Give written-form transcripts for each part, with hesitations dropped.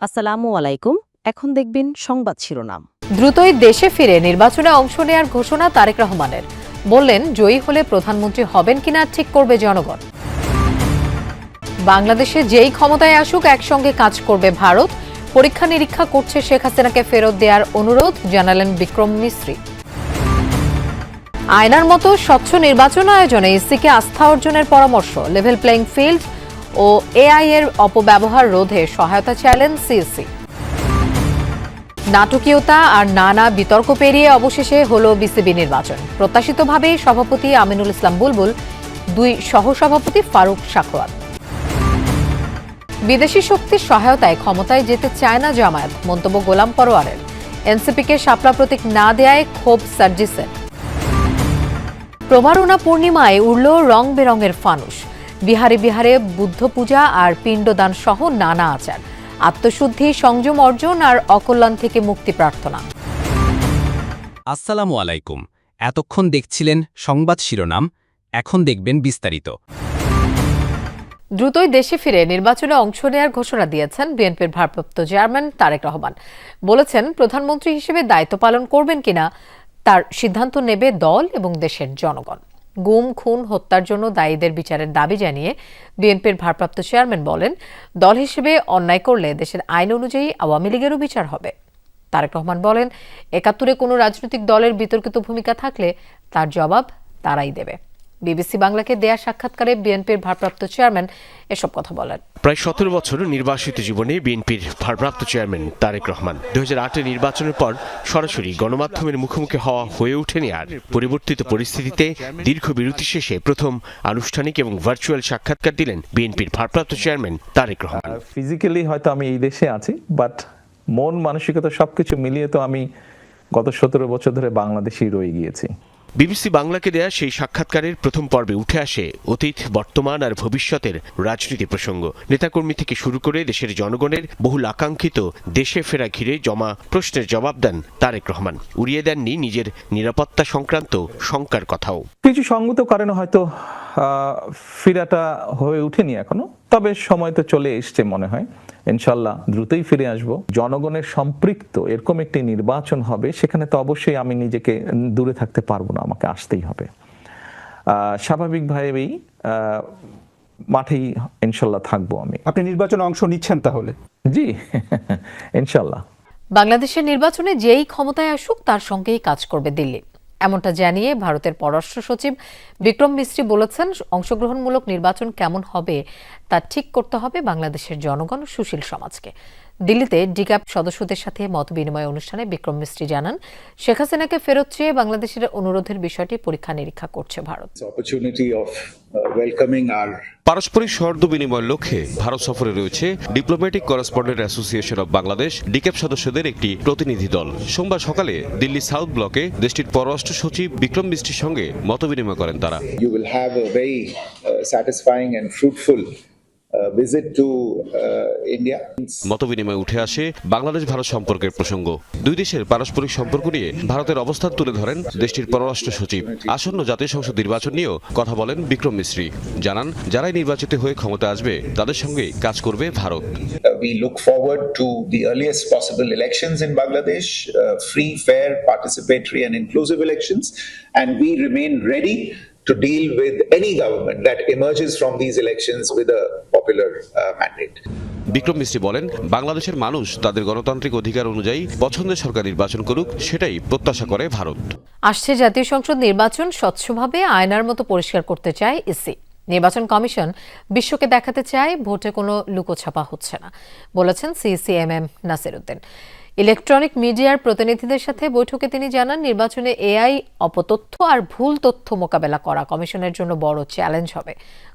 আসসালামু আলাইকুম। এখন দেখবেন সংবাদ শিরোনাম। দ্রুতই দেশে ফিরে নির্বাচনে অংশ নেয়ার ঘোষণা তারেক রহমানের। বললেন, জয়ী হলে প্রধানমন্ত্রী হবেন কিনা ঠিক করবে জনগণ। বাংলাদেশে যেই ক্ষমতায় আসুক একসঙ্গে কাজ করবে ভারত। পরীক্ষা নিরীক্ষা করছে শেখ হাসিনাকে ফেরত দেওয়ার অনুরোধ জানালেন বিক্রম মিস্ত্রি। আয়নার মতো স্বচ্ছ নির্বাচন আয়োজনে ইসিকে আস্থা অর্জনের পরামর্শ। লেভেল প্লেইং ফিল্ড ও এআই এর অপব্যবহার রোধে সহায়তা চাইলেন সিইসি। নাটকীয়তা আর নানা বিতর্ক পেরিয়ে অবশেষে হলো বিসিবি নির্বাচন। প্রত্যাশিতভাবে সভাপতি আমিনুল ইসলাম বুলবুল, দুই সহসভাপতি ফারুক সাখোয়াত। বিদেশি শক্তির সহায়তায় ক্ষমতায় যেতে চায় না জামায়াত, মন্তব্য গোলাম পরোয়ারের। এনসিপিকে শাপলা প্রতীক না দেয়ায় ক্ষোভ সার্জিসের। প্রমারণা পূর্ণিমায় উড়ল রং বেরঙের ফানুস। বিহারে বিহারে বুদ্ধ পূজা আর পিণ্ডদান সহ নানা আচার। আত্মশুদ্ধি, সংযম অর্জন আর অকল্যাণ থেকে মুক্তি প্রার্থনা। আসসালামু আলাইকুম। এতক্ষণ দেখছিলেন সংবাদ শিরোনাম, এখন দেখবেন বিস্তারিত। দ্রুতই দেশে ফিরে নির্বাচনে অংশ নেয়ার ঘোষণা দিয়েছেন বিএনপির ভারপ্রাপ্ত চেয়ারম্যান তারেক রহমান। বলেছেন, প্রধানমন্ত্রী হিসেবে দায়িত্ব পালন করবেন কিনা তার সিদ্ধান্ত নেবে দল এবং দেশের জনগণ। গুম, খুন, হত্যার জন্য দায়ীদের বিচারের দাবি জানিয়ে বিএনপির ভারপ্রাপ্ত চেয়ারম্যান বলেন, দল হিসেবে অন্যায় করলে দেশের আইন অনুযায়ী আওয়ামী লীগেরও বিচার হবে। তারেক রহমান বলেন, ৭১-এ কোনো রাজনৈতিক দলের বিতর্কিত ভূমিকা থাকলে তার জবাব তারাই দেবে। বিবিসি বাংলাকে দেয়া সাক্ষাৎকারে বিএনপির ভারপ্রাপ্ত চেয়ারম্যান এসব কথা বলেন। প্রায় ১৭ বছর নির্বাসিত জীবনে বিএনপির ভারপ্রাপ্ত চেয়ারম্যান তারেক রহমান ২০০৮ নির্বাচনের পর সরাসরি গণমাধ্যমের মুখোমুখি হওয়া হয়ে ওঠেনি আর। পরিবর্তিত পরিস্থিতিতে দীর্ঘ বিরতি শেষে প্রথম আনুষ্ঠানিক এবং ভার্চুয়াল সাক্ষাৎকার দিলেন বিএনপির ভারপ্রাপ্ত চেয়ারম্যান তারেক রহমান। ফিজিক্যালি হয়তো আমি এই দেশে আছি, বাট মন মানসিকতা সবকিছু মিলিয়ে তো আমি গত ১৭ বছর ধরে বাংলাদেশেই রয়ে গিয়েছি। বিবিসি বাংলাকে দেয়া সেই সাক্ষাৎকারের প্রথম পর্বে উঠে আসে অতীত, বর্তমান আর ভবিষ্যতের রাজনীতি প্রসঙ্গ। নেতাকর্মী থেকে শুরু করে দেশের জনগণের বহুল আকাঙ্ক্ষিত দেশে ফেরা ঘিরে জমা প্রশ্নের জবাব দেন তারেক রহমান। উড়িয়ে দেননি নিজের নিরাপত্তা সংক্রান্ত শঙ্কার কথাও। কিছু সঙ্গত কারণে হয়তো ফিরাটা হয়ে ওঠেনি এখনো, তবে সময় তো চলে এসছে মনে হয়। ইনশাল্লাহ দ্রুতই ফিরে আসব। জনগণের সম্পৃক্ত এরকম একটি নির্বাচন হবে, সেখানে তো অবশ্যই আমি নিজেকে দূরে থাকতে পারবো না, আমাকে আসতেই হবে। স্বাভাবিকভাবেই মাঠেই ইনশাল্লাহ থাকবো আমি। আপনি নির্বাচনে অংশ নিচ্ছেন তাহলে? জি, ইনশাল্লাহ। বাংলাদেশের নির্বাচনে যেই ক্ষমতায় আসুক তার সঙ্গেই কাজ করবে দিল্লি, এমনটা জানিয়ে ভারতের পররাষ্ট্র সচিব বিক্রম মিস্ত্রি বলেছেন, অংশগ্রহণমূলক নির্বাচন কেমন হবে তা ঠিক করতে হবে বাংলাদেশের জনগণ ও সুশীল সমাজকে। দিল্লিতে ডিক্যাপ সদস্যদের সাথে মতবিনিময় অনুষ্ঠানে বিক্রম মিস্ত্রি জানান, শেখ হাসিনাকে ফেরত চেয়ে বাংলাদেশের অনুরোধের বিষয়টি পরীক্ষা নিরীক্ষা করছে ভারত। পারস্পরিক সৌহার্দ্য বিনিময়ের লক্ষ্যে ভারত সফরে রয়েছে diplomatic correspondent association of Bangladesh DCAB সদস্যদের একটি প্রতিনিধি দল। সোমবার সকালে দিল্লি সাউথ ব্লকে দেশটির পররাষ্ট্র সচিব বিক্রম মিস্ত্রির সঙ্গে মতবিনিময় করেন তারা। মতবিনিময়ে উঠে আসে বাংলাদেশ ভারত সম্পর্কের প্রসঙ্গ। দুই দেশের পারস্পরিক সম্পর্ক নিয়ে ভারতের অবস্থান তুলে ধরেন দেশটির পররাষ্ট্র সচিব। আসন্ন জাতীয় সংসদ নির্বাচন নিয়েও কথা বলেন বিক্রম মিস্ত্রি। জানান, যারাই নির্বাচিত হয়ে ক্ষমতা আসবে তাদের সঙ্গে কাজ করবে Bharat. We look forward to the earliest possible elections in Bangladesh, free, fair, participatory and inclusive elections, and we remain ready to deal with any government that emerges from these elections with a popular mandate. Vikram মিস্ত্রি বলেন, বাংলাদেশের মানুষ তাদের গণতান্ত্রিক অধিকার অনুযায়ী পছন্দের সরকার নির্বাচন করুক, সেটাই প্রত্যাশা করে ভারত। আসছে জাতীয় সংসদ নির্বাচন স্বচ্ছভাবে আয়নার মতো পরিষ্কার করতে চায় ইসি। নির্বাচন কমিশন বিশ্বকে দেখাতে চায় ভোটে কোনো লুকোছাপা হচ্ছে না, বলেছেন সিসিএমএম নাসির উদ্দিন। ইলেকট্রনিক মিডিয়ার প্রতিনিধিদের সাথে বৈঠকে তিনি জানান, নির্বাচনে এআই, অপতথ্য আর ভুল তথ্য মোকাবেলা করা কমিশনের জন্য বড় চ্যালেঞ্জ হবে।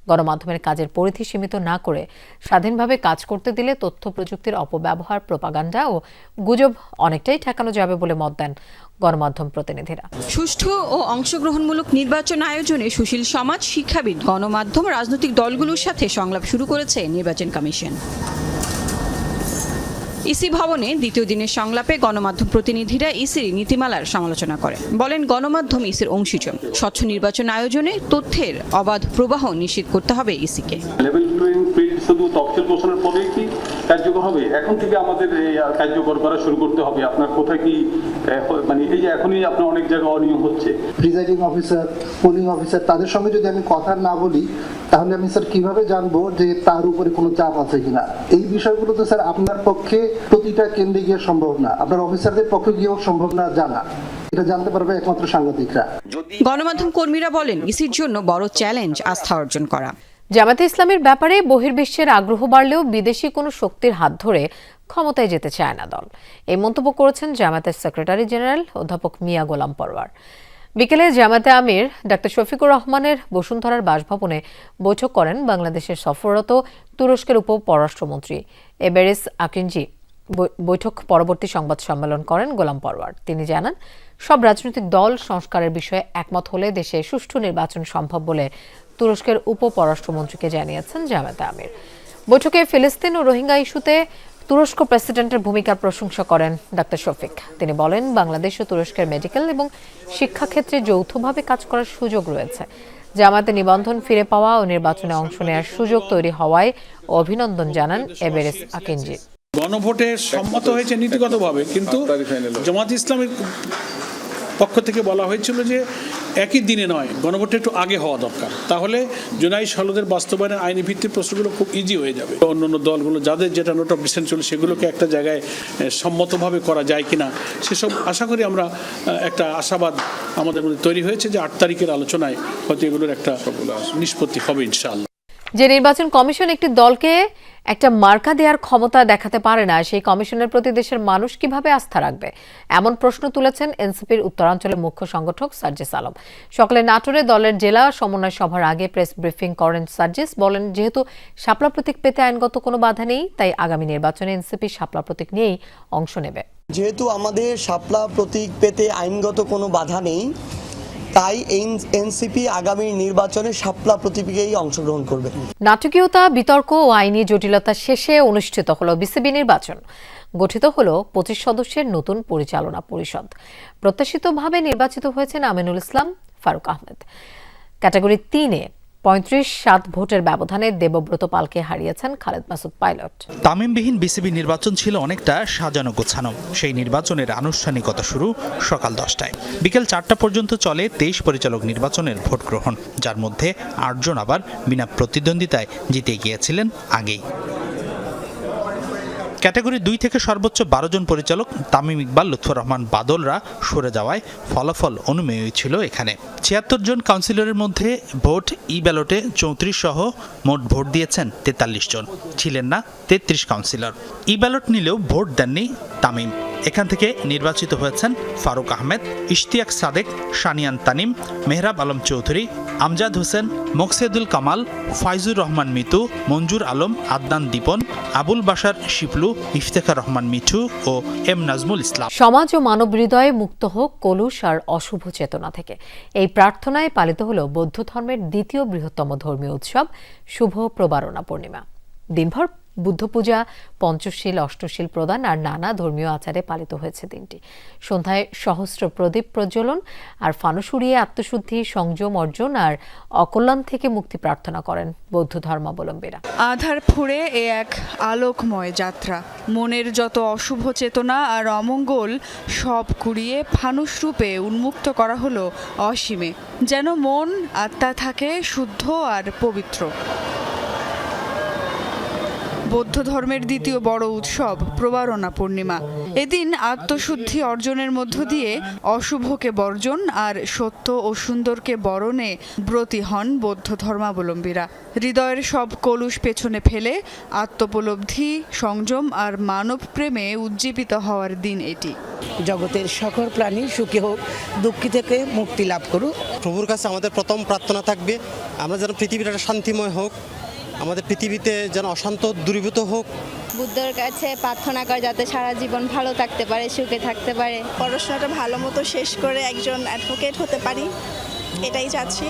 গণমাধ্যমের কাজের পরিধি সীমিত না করে স্বাধীনভাবে কাজ করতে দিলে তথ্য প্রযুক্তির অপব্যবহার, প্রোপাগান্ডা ও গুজব অনেকটাই ঠেকানো যাবে বলে মত দেন গণমাধ্যম প্রতিনিধিরা। সুষ্ঠু ও অংশগ্রহণমূলক নির্বাচন আয়োজনে সুশীল সমাজ, শিক্ষাবিদ, গণমাধ্যম, রাজনৈতিক দলগুলোর সাথে সংলাপ শুরু করেছে নির্বাচন কমিশন। ইসি ভবনে দ্বিতীয় দিনের সংলাপে গণমাধ্যম প্রতিনিধিরা ইসির নীতিমালার সমালোচনা করেন। বলেন, গণমাধ্যম ইসির অংশীজন। স্বচ্ছ নির্বাচন আয়োজনে তথ্যের অবাধ প্রবাহ নিশ্চিত করতে হবে ইসিকে। লেভেল প্লেইং ফিল্ড শুধু তফসিল ঘোষণার কার্যকর হবে, এখন থেকে আমাদের কার্যকর করা শুরু করতে হবে। আপনার কোথায় কি মানে এই যে এখনই আপনার অনেক জায়গায় অনিয়ম হচ্ছে, প্রিজাইডিং অফিসার, পোলিং অফিসার, তাদের সঙ্গে যদি আমি কথা না বলি তাহলে আমি স্যার কিভাবে জানবো যে তার উপরে কোনো চাপ আছে কিনা? এই বিষয়গুলো তো স্যার আপনার পক্ষে প্রতিটা কেন্দ্রে গিয়ে সম্ভব না, আপনার অফিসারদের পক্ষে গিয়েও সম্ভব না জানা। এটা জানতে পারবে একমাত্র সাংবাদিকরা। গণমাধ্যম কর্মীরা বলেন, ইসির জন্য বড় চ্যালেঞ্জ আস্থা অর্জন করা। জামায়াতে ইসলামের ব্যাপারে বহির্বিশ্বের আগ্রহ বাড়লেও বিদেশি কোনো শক্তির হাত ধরে ক্ষমতায় যেতে চায় না দল। এই মন্তব্য করেছেন জামায়াতের সেক্রেটারি জেনারেল অধ্যাপক মিয়া গোলাম পরওয়ার। বিকেলে জামায়াতে আমির ডাক্তার শফিকুর রহমানের বসুন্ধরার বাসভবনে বৈঠক করেন বাংলাদেশের সফররত তুরস্কের উপ পররাষ্ট্রমন্ত্রী এবেরিস আকিনজি। বৈঠক পরবর্তী সংবাদ সম্মেলন করেন গোলাম পরওয়ার। তিনি জানান, সব রাজনৈতিক দল সংস্কারের বিষয়ে একমত হলে দেশে সুষ্ঠু নির্বাচন সম্ভব বলে তুরস্কের উপ পররাষ্ট্রমন্ত্রীকে জানিয়েছেন জামায়াতে আমির। বৈঠকে ফিলিস্তিন ও রোহিঙ্গা ইস্যুতে তুরস্ক প্রেসিডেন্টের ভূমিকার প্রশংসা করেন ডাক্তার শফিক। তিনি বলেন, বাংলাদেশ ও তুরস্কের মেডিকেল এবং শিক্ষাক্ষেত্রে যৌথভাবে কাজ করার সুযোগ রয়েছে। জামায়াতে নিবন্ধন ফিরে পাওয়া ও নির্বাচনে অংশ নেওয়ার সুযোগ তৈরি হওয়ায় অভিনন্দন জানান এবেরিস আকিনজি। গণভোটে সম্মত হয়েছে নীতিগতভাবে, কিন্তু জামাত ইসলামের পক্ষ থেকে বলা হয়েছিল যে একই দিনে নয়, গণভোটটা একটু আগে হওয়া দরকার, তাহলে জুলাই সনদের বাস্তবায়নের আইনি ভিত্তিক প্রশ্নগুলো খুব ইজি হয়ে যাবে। অন্যান্য দলগুলো যাদের যেটা নোট অফ ডিসেন্ট ছিল সেগুলোকে একটা জায়গায় সম্মতভাবে করা যায় কিনা সেসব আশা করি আমরা একটা আশাবাদ আমাদের মধ্যে তৈরি হয়েছে যে 8 তারিখের আলোচনায় হয়তো এগুলোর একটা নিষ্পত্তি হবে ইনশাআল্লাহ। যে নির্বাচন কমিশন একটি দলকে একটা মার্কা দেওয়ার ক্ষমতা দেখাতে পারে না, সেই কমিশনের প্রতি দেশের মানুষ কিভাবে আস্থা রাখবে, এমন প্রশ্ন তুলেছেন এনসিপির উত্তরাঞ্চলের মুখ্য সংগঠক সার্জিস আলম। সকালে নাটোরে দলের জেলা সমন্বয় সভার আগে প্রেস ব্রিফিং করেন সার্জিস। বলেন, যেহেতু শাপলা প্রতীক পেতে আইনগত কোনো বাধা নেই, তাই আগামী নির্বাচনে এনসিপি শাপলা প্রতীক নিয়েই অংশ নেবে। যেহেতু আমাদের শাপলা প্রতীক পেতে আইনগত কোনো বাধা নেই, তাই এনসিপি আগামী নির্বাচনে শাপলা প্রতীকেই অংশগ্রহণ করবে। নাটকীয়তা, বিতর্ক ও আইনি জটিলতা শেষে অনুষ্ঠিত হলো বিসিবি নির্বাচন। গঠিত হলো 25 সদস্যের নতুন পরিচালনা পরিষদ। প্রত্যাশিতভাবে নির্বাচিত হয়েছেন আমিনুল ইসলাম, ফারুক আহমেদ। ক্যাটাগরি 3-এ 35-7 ভোটের ব্যবধানে দেবব্রত পালকে হারিয়েছেন খালেদ মাসুদ পাইলট। তামিমবিহীন বিসিবি নির্বাচন ছিল অনেকটা সাজানো গোছানো। সেই নির্বাচনের আনুষ্ঠানিকতা শুরু সকাল 10টায়। বিকেল 4টা পর্যন্ত চলে 23 পরিচালক নির্বাচনের ভোট গ্রহণ, যার মধ্যে 8 জন আবার বিনা প্রতিদ্বন্দ্বিতায় জিতে গিয়েছিলেন আগেই। ক্যাটাগরি 2 থেকে সর্বোচ্চ 12 জন পরিচালক তামিম ইকবাল, লুৎফর রহমান বাদলরা সরে যাওয়ায় ফলাফল অনুমেয়ই ছিল এখানে। 76 জন কাউন্সিলরের মধ্যে ভোট ই ব্যালটে 34 সহ মোট ভোট দিয়েছেন 43 জন, ছিলেন না 33 কাউন্সিলর। ই ব্যালট নিলেও ভোট দেননি তামিম। এখান থেকে নির্বাচিত হয়েছেন ফারুক আহমেদ, ইশতিয়াক সাদেক, শানিয়ান তানিম, মেহরাব আলম চৌধুরী, আমজাদ হোসেন, মোকসেদুল কামাল, ফাইজুর রহমান মিতু, মঞ্জুর আলম, আদনান দীপন, আবুল বাশার শিপলু, ইফতেখার রহমান মিঠু ও এম নাজমুল ইসলাম। সমাজ ও মানব হৃদয়ে মুক্ত হোক কলুষ আর অশুভ চেতনা থেকে, এই প্রার্থনায় পালিত হলো বৌদ্ধ ধর্মের দ্বিতীয় বৃহত্তম ধর্মীয় উৎসব শুভ প্রবারণা পূর্ণিমা। দিনভর বুদ্ধ পূজা, পঞ্চশীল, অষ্টশীল প্রদান আর নানা ধর্মীয় আচারে পালিত হয়েছে দিনটি। সন্ধ্যায় সহস্র প্রদীপ প্রজ্বলন আর ফানুস উড়িয়ে আত্মশুদ্ধি, সংযম অর্জন আর অকল্যাণ থেকে মুক্তি প্রার্থনা করেন বৌদ্ধ ধর্মাবলম্বীরা। আধার ফুঁড়ে এ এক আলোকময় যাত্রা, মনের যত অশুভ চেতনা আর অমঙ্গল সব কুড়িয়ে ফানুস রূপে উন্মুক্ত করা হলো অসীমে, যেন মন আত্মা থাকে শুদ্ধ আর পবিত্র। বৌদ্ধ ধর্মের দ্বিতীয় বড় উৎসব প্রবারণা পূর্ণিমা। এদিন আত্মশুদ্ধি অর্জনের মধ্য দিয়ে অশুভকে বর্জন আর সত্য ও সুন্দরকে বরণে ব্রতী হন বৌদ্ধ ধর্মাবলম্বীরা। হৃদয়ের সব কলুষ পেছনে ফেলে আত্মোপলব্ধি, সংযম আর মানব প্রেমে উজ্জীবিত হওয়ার দিন এটি। জগতের সকল প্রাণী সুখী হোক, দুঃখী থেকে মুক্তি লাভ করুক। প্রভুর কাছে আমাদের প্রথম প্রার্থনা থাকবে আমরা যেন পৃথিবীটা শান্তিময় হোক, আমাদের পৃথিবীতে যেন অশান্ত দূরীভূত হোক। বুদ্ধর কাছে প্রার্থনা করে যাতে সারা জীবন ভালো থাকতে পারে, সুখে থাকতে পারে। পড়াশোনাটা ভালো মতো শেষ করে একজন অ্যাডভোকেট হতে পারি, এটাই চাচ্ছি।